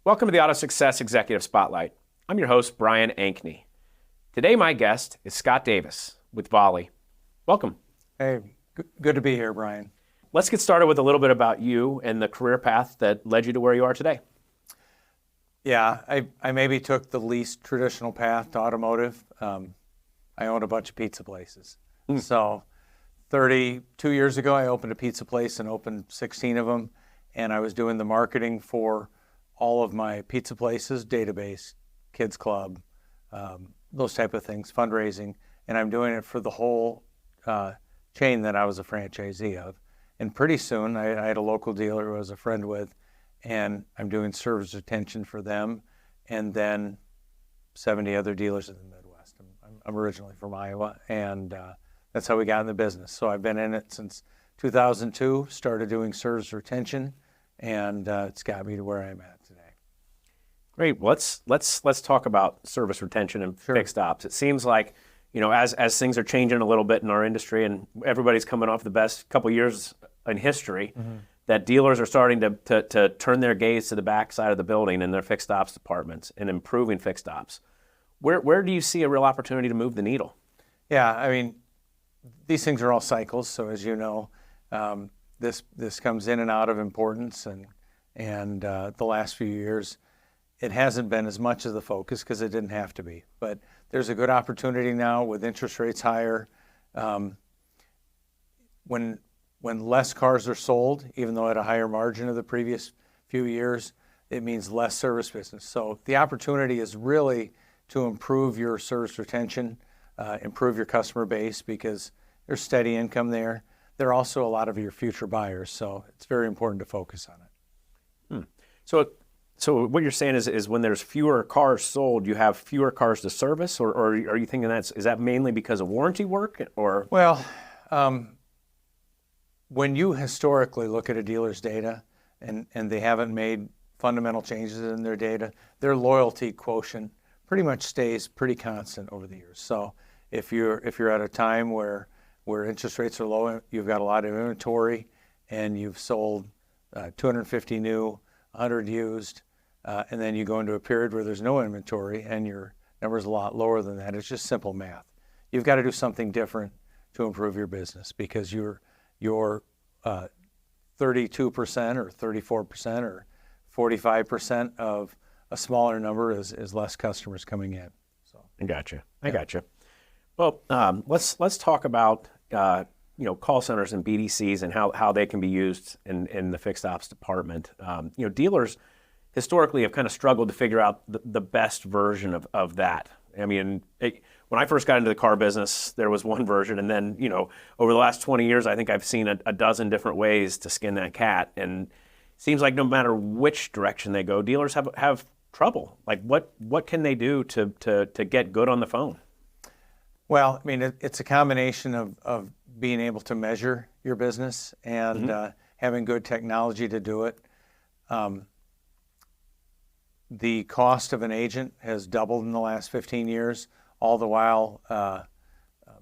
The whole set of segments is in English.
Welcome to the AutoSuccess Executive Spotlight. I'm your host, Brian Ankney. Today, my guest is Scott Davis with Volie. Welcome. Hey, good to be here, Brian. Let's get started with a little bit about you and the career path that led you to where you are today. Yeah, I maybe took the least traditional path to automotive. I owned a bunch of pizza places. So 32 years ago, I opened a pizza place and opened 16 of them. And I was doing the marketing for all of my pizza places, database, kids club, those type of things, fundraising. And I'm doing it for the whole chain that I was a franchisee of. And pretty soon, I had a local dealer who I was a friend with, and I'm doing service retention for them, and then 70 other dealers in the Midwest. I'm originally from Iowa, and that's how we got in the business. So I've been in it since 2002, started doing service retention, and it's got me to where I'm at today. Great. Well, let's talk about service retention and fixed ops. It seems like, you know, as things are changing a little bit in our industry, and everybody's coming off the best couple years in history, that dealers are starting to turn their gaze to the back side of the building in their fixed ops departments and improving fixed ops. Where do you see a real opportunity to move the needle? Yeah, I mean, these things are all cycles. So as you know, this comes in and out of importance, and the last few years, it hasn't been as much of the focus because it didn't have to be. But there's a good opportunity now with interest rates higher. When less cars are sold, even though at a higher margin of the previous few years, it means less service business. So the opportunity is really to improve your service retention, improve your customer base, because there's steady income there. There are also a lot of your future buyers, so it's very important to focus on it. So what you're saying is when there's fewer cars sold, you have fewer cars to service, or are you thinking is that mainly because of warranty work, or? Well, when you historically look at a dealer's data and they haven't made fundamental changes in their data, their loyalty quotient pretty much stays pretty constant over the years. So if you're at a time where interest rates are low, you've got a lot of inventory, and you've sold 250 new, 100 used, and then you go into a period where there's no inventory and your number's a lot lower than that. It's just simple math. You've got to do something different to improve your business, because your 32% or 34% or 45% of a smaller number is less customers coming in. So I gotcha. Well, let's talk about call centers and BDCs and how they can be used in the fixed ops department. Dealers historically have kind of struggled to figure out the best version of that. I mean, when I first got into the car business, there was one version, and then, over the last 20 years, I think I've seen a dozen different ways to skin that cat, and it seems like no matter which direction they go, dealers have trouble. Like, what can they do to get good on the phone? Well, I mean, it's a combination of being able to measure your business and having good technology to do it. The cost of an agent has doubled in the last 15 years, all the while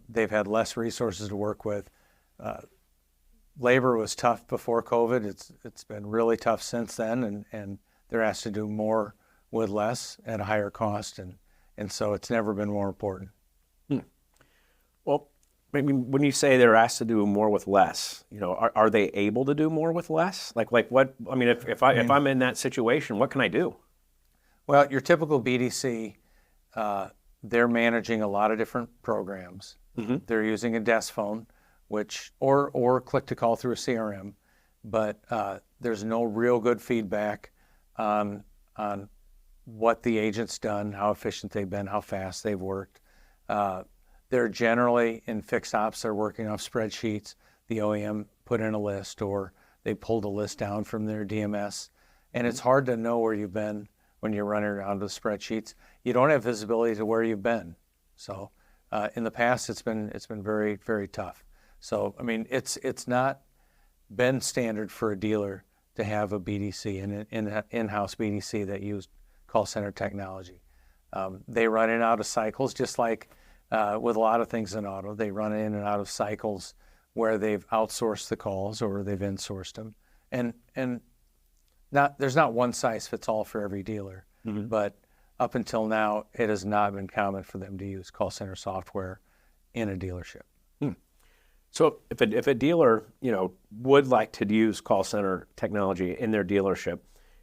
they've had less resources to work with. Labor was tough before COVID. It's been really tough since then, and they're asked to do more with less at a higher cost, and so it's never been more important. Well, I mean, when you say they're asked to do more with less, are they able to do more with less? Like what? I mean, if I'm in that situation, what can I do? Well, your typical BDC, they're managing a lot of different programs. They're using a desk phone, or click to call through a CRM, but there's no real good feedback on what the agent's done, how efficient they've been, how fast they've worked. They're generally in fixed ops. They're working off spreadsheets. The OEM put in a list, or they pulled a list down from their DMS, and it's hard to know where you've been when you're running around with spreadsheets. You don't have visibility to where you've been. So in the past, it's been very, very tough. So I mean, it's not been standard for a dealer to have a BDC, an in-house BDC that used call center technology. They run in and out of cycles, just like with a lot of things in auto. They run in and out of cycles where they've outsourced the calls or they've insourced them. And there's not one size fits all for every dealer, but up until now, it has not been common for them to use call center software in a dealership. So if a dealer, would like to use call center technology in their dealership,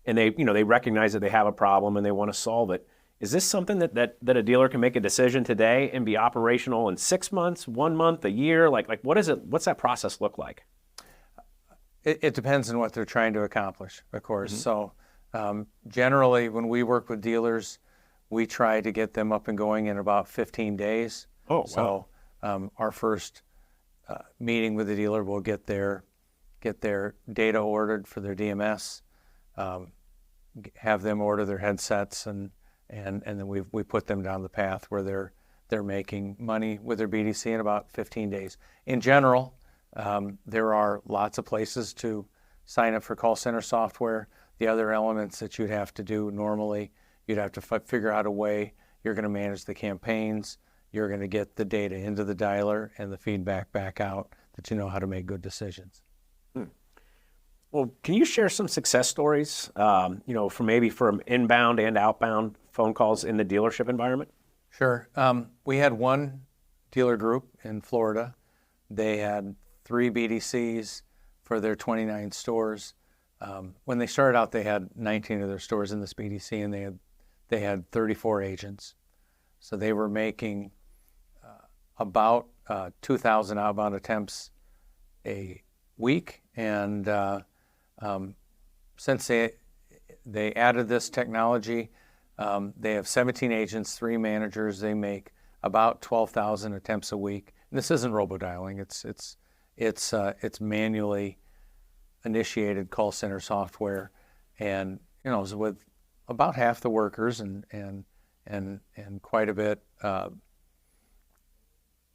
and they recognize that they have a problem and they want to solve it, is this something that a dealer can make a decision today and be operational in 6 months, 1 month, a year? Like what's that process look like? It depends on what they're trying to accomplish, of course. So generally, when we work with dealers, we try to get them up and going in about 15 days. Oh, wow. So our first meeting with the dealer, we'll get their data ordered for their DMS, have them order their headsets, and then we put them down the path where they're making money with their BDC in about 15 days. In general, there are lots of places to sign up for call center software. The other elements that you'd have to do normally, you'd have to figure out a way you're going to manage the campaigns, you're going to get the data into the dialer and the feedback back out that you know how to make good decisions. Well, can you share some success stories, from inbound and outbound phone calls in the dealership environment? Sure. We had one dealer group in Florida. They had 3 BDCs for their 29 stores. When they started out, they had 19 of their stores in this BDC, and they had 34 agents. So they were making about 2,000 outbound attempts a week, and since they added this technology, they have 17 agents, 3 managers. They make about 12,000 attempts a week. And this isn't robodialing. It's manually initiated call center software, and it's with about half the workers and quite a bit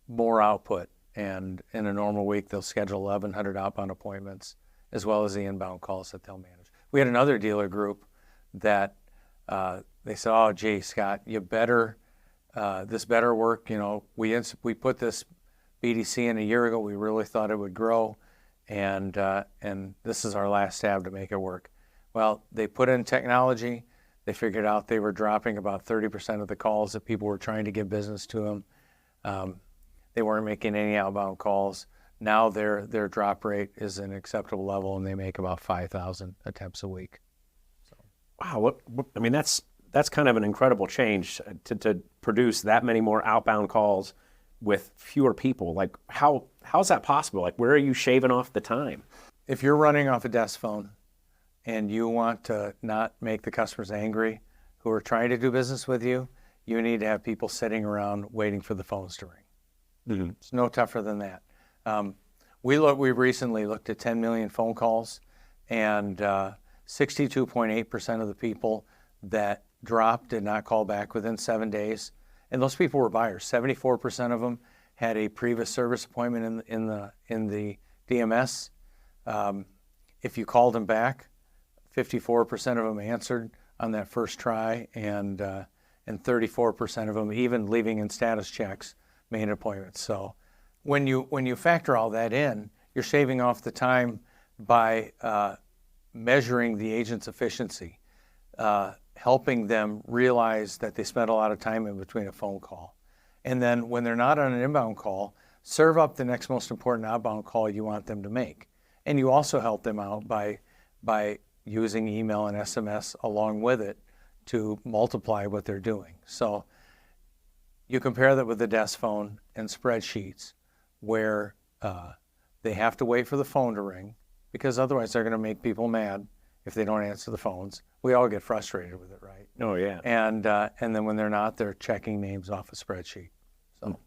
more output. And in a normal week, they'll schedule 1,100 outbound appointments, as well as the inbound calls that they'll manage. We had another dealer group that they said, "Oh, gee, Scott, you better this better work. We put this BDC in a year ago. We really thought it would grow, and this is our last stab to make it work." Well, they put in technology. They figured out they were dropping about 30% of the calls that people were trying to give business to them. They weren't making any outbound calls. Now their drop rate is an acceptable level, and they make about 5,000 attempts a week. Wow, that's kind of an incredible change to produce that many more outbound calls with fewer people. Like how's that possible? Like where are you shaving off the time? If you're running off a desk phone and you want to not make the customers angry who are trying to do business with you, you need to have people sitting around waiting for the phones to ring. Mm-hmm. It's no tougher than that. We recently looked at 10 million phone calls, and 62.8% of the people that dropped did not call back within 7 days. And those people were buyers. 74% of them had a previous service appointment in the DMS. If you called them back, 54% of them answered on that first try, and 34% of them, even leaving in status checks, made appointments. So when you factor all that in, you're shaving off the time by measuring the agent's efficiency, helping them realize that they spent a lot of time in between a phone call. And then when they're not on an inbound call, serve up the next most important outbound call you want them to make. And you also help them out by using email and SMS along with it to multiply what they're doing. So you compare that with the desk phone and spreadsheets, where they have to wait for the phone to ring, because otherwise they're going to make people mad if they don't answer the phones. We all get frustrated with it, right? Oh, yeah. And then when they're not, they're checking names off a spreadsheet. So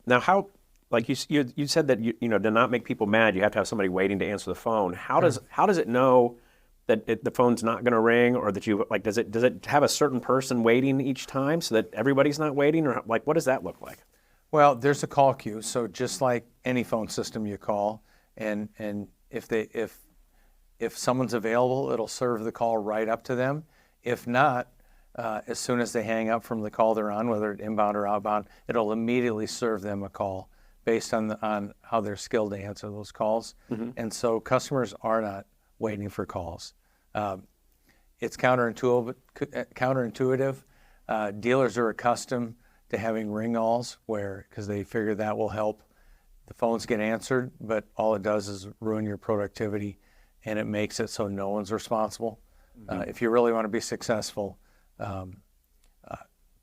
now, how, like you said that to not make people mad, you have to have somebody waiting to answer the phone. How does it know that the phone's not going to ring, or that does it have a certain person waiting each time so that everybody's not waiting, or what does that look like? Well, there's a call queue. So just like any phone system you call, and if someone's available, it'll serve the call right up to them. If not, as soon as they hang up from the call they're on, whether it's inbound or outbound, it'll immediately serve them a call based on how they're skilled to answer those calls. Mm-hmm. And so customers are not waiting for calls. It's counterintuitive. Dealers are accustomed to having ring-alls because they figure that will help the phones get answered, but all it does is ruin your productivity, and it makes it so no one's responsible. If you really want to be successful,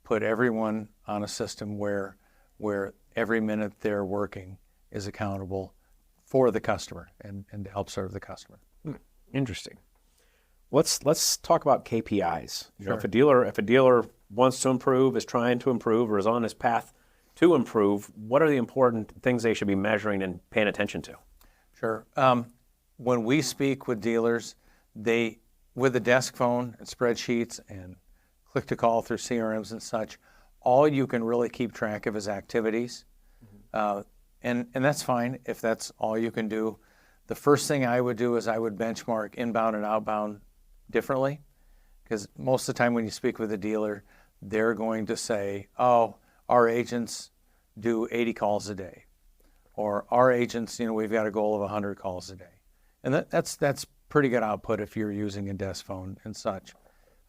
put everyone on a system where every minute they're working is accountable for the customer and to help serve the customer. Interesting. Let's talk about KPIs. You know, Sure. if a dealer wants to improve, is trying to improve, or is on his path to improve, what are the important things they should be measuring and paying attention to? Sure. When we speak with dealers, with a desk phone and spreadsheets and click-to-call through CRMs and such, all you can really keep track of is activities. And that's fine if that's all you can do. The first thing I would do is I would benchmark inbound and outbound differently, because most of the time when you speak with a dealer, they're going to say, oh, our agents do 80 calls a day, or our agents, we've got a goal of 100 calls a day. And that's pretty good output if you're using a desk phone and such.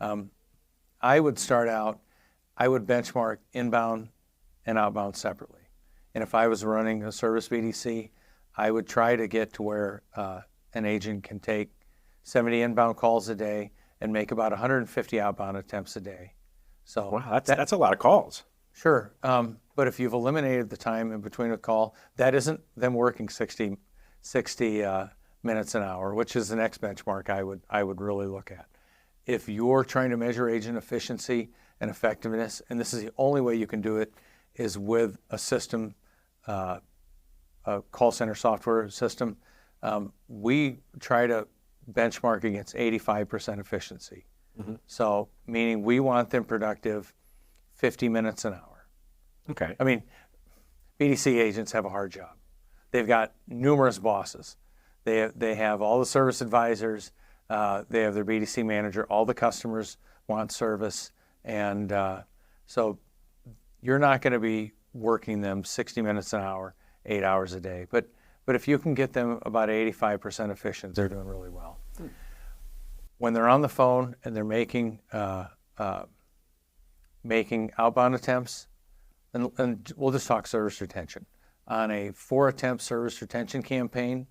I would benchmark inbound and outbound separately. And if I was running a service BDC, I would try to get to where an agent can take 70 inbound calls a day and make about 150 outbound attempts a day. So wow, that's a lot of calls. Sure. But if you've eliminated the time in between a call, that isn't them working 60 minutes an hour, which is the next benchmark I would really look at. If you're trying to measure agent efficiency and effectiveness, and this is the only way you can do it, is with a system, a call center software system, we try to benchmark against 85% efficiency. So meaning we want them productive 50 minutes an hour. Okay. I mean, BDC agents have a hard job. They've got numerous bosses. They have all the service advisors. They have their BDC manager. All the customers want service. And so you're not going to be working them 60 minutes an hour, 8 hours a day. But if you can get them about 85% efficient, they're doing really well. When they're on the phone and they're making outbound attempts, and we'll just talk service retention. On a 4-attempt service retention campaign,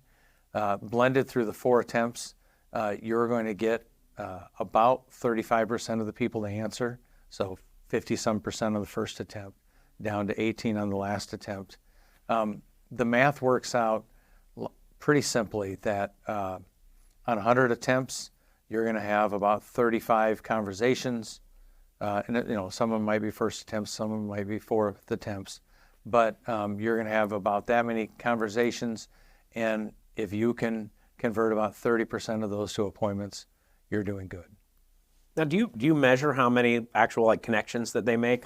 blended through the 4 attempts, you're going to get about 35% of the people to answer, so 50-some% on the first attempt, down to 18 on the last attempt. The math works out pretty simply that on 100 attempts, you're going to have about 35 conversations. And some of them might be first attempts, some of them might be 4th attempts, but you're going to have about that many conversations, and if you can convert about 30% of those to appointments, you're doing good. Now, do you measure how many actual connections that they make?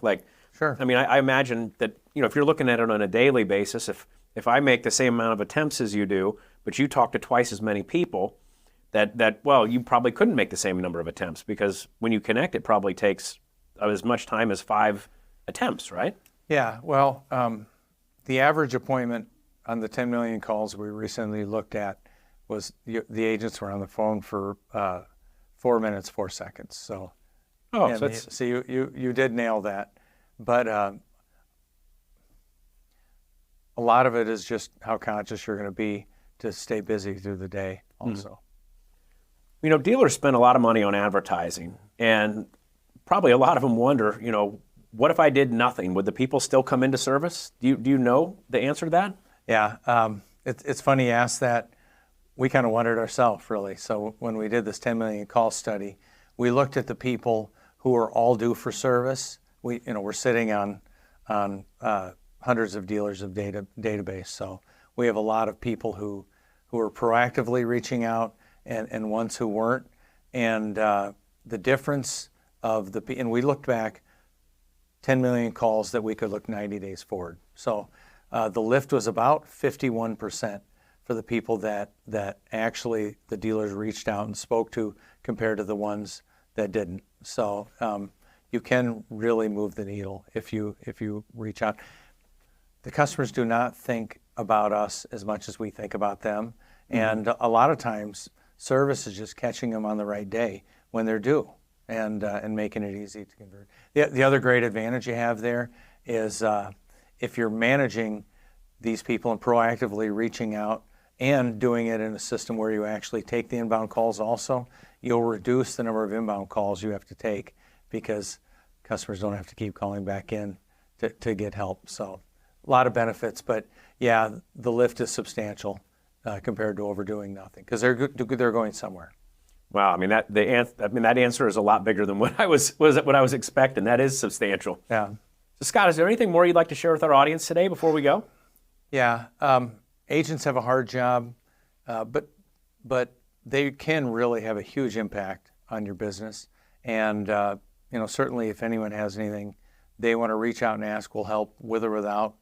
Sure. I mean, I imagine that if you're looking at it on a daily basis, if I make the same amount of attempts as you do, but you talk to twice as many people, that you probably couldn't make the same number of attempts, because when you connect, it probably takes as much time as 5 attempts, right? Yeah, well, the average appointment on the 10 million calls we recently looked at was the agents were on the phone for 4 minutes, 4 seconds. So, so you did nail that. But a lot of it is just how conscious you're going to be to stay busy through the day also. Dealers spend a lot of money on advertising, and probably a lot of them wonder, what if I did nothing? Would the people still come into service? Do you know the answer to that? Yeah, it's funny you ask that. We kind of wondered ourselves, really. So when we did this 10 million call study, we looked at the people who are all due for service. We're sitting on hundreds of dealers of database. So we have a lot of people who are proactively reaching out and ones who weren't. And the difference and we looked back 10 million calls that we could look 90 days forward. So the lift was about 51% for the people that actually the dealers reached out and spoke to compared to the ones that didn't. So you can really move the needle if you reach out. The customers do not think about us as much as we think about them. And a lot of times Service is just catching them on the right day when they're due, and making it easy to convert. The other great advantage you have there is if you're managing these people and proactively reaching out and doing it in a system where you actually take the inbound calls also, you'll reduce the number of inbound calls you have to take because customers don't have to keep calling back in to get help. So a lot of benefits, but yeah, the lift is substantial compared to overdoing nothing because they're going somewhere. Wow, I mean that answer is a lot bigger than what I was expecting. That is substantial. Yeah. So Scott, is there anything more you'd like to share with our audience today before we go? Yeah, agents have a hard job, but they can really have a huge impact on your business. And certainly, if anyone has anything they want to reach out and ask, we'll help with or without,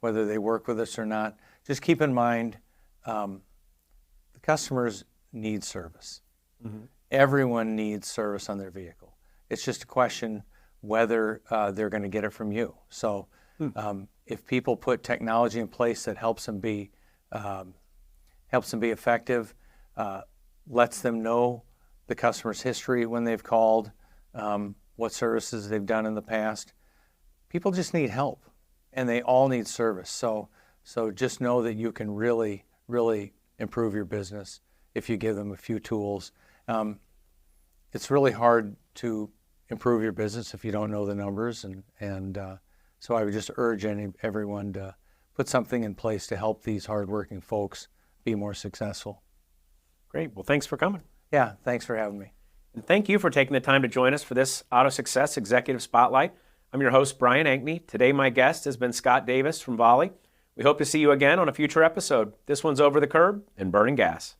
whether they work with us or not. Just keep in mind, the customers need service. Mm-hmm. Everyone needs service on their vehicle. It's just a question whether they're going to get it from you. So. If people put technology in place that helps them be effective, lets them know the customer's history when they've called, what services they've done in the past, people just need help, and they all need service. So just know that you can really, really improve your business if you give them a few tools. It's really hard to improve your business if you don't know the numbers, and so I would just urge everyone to put something in place to help these hardworking folks be more successful. Great. Well, thanks for coming. Yeah, thanks for having me. And thank you for taking the time to join us for this AutoSuccess Executive Spotlight. I'm your host, Brian Ankney. Today, my guest has been Scott Davis from Volie. We hope to see you again on a future episode. This one's Over the Curb and Burning Gas.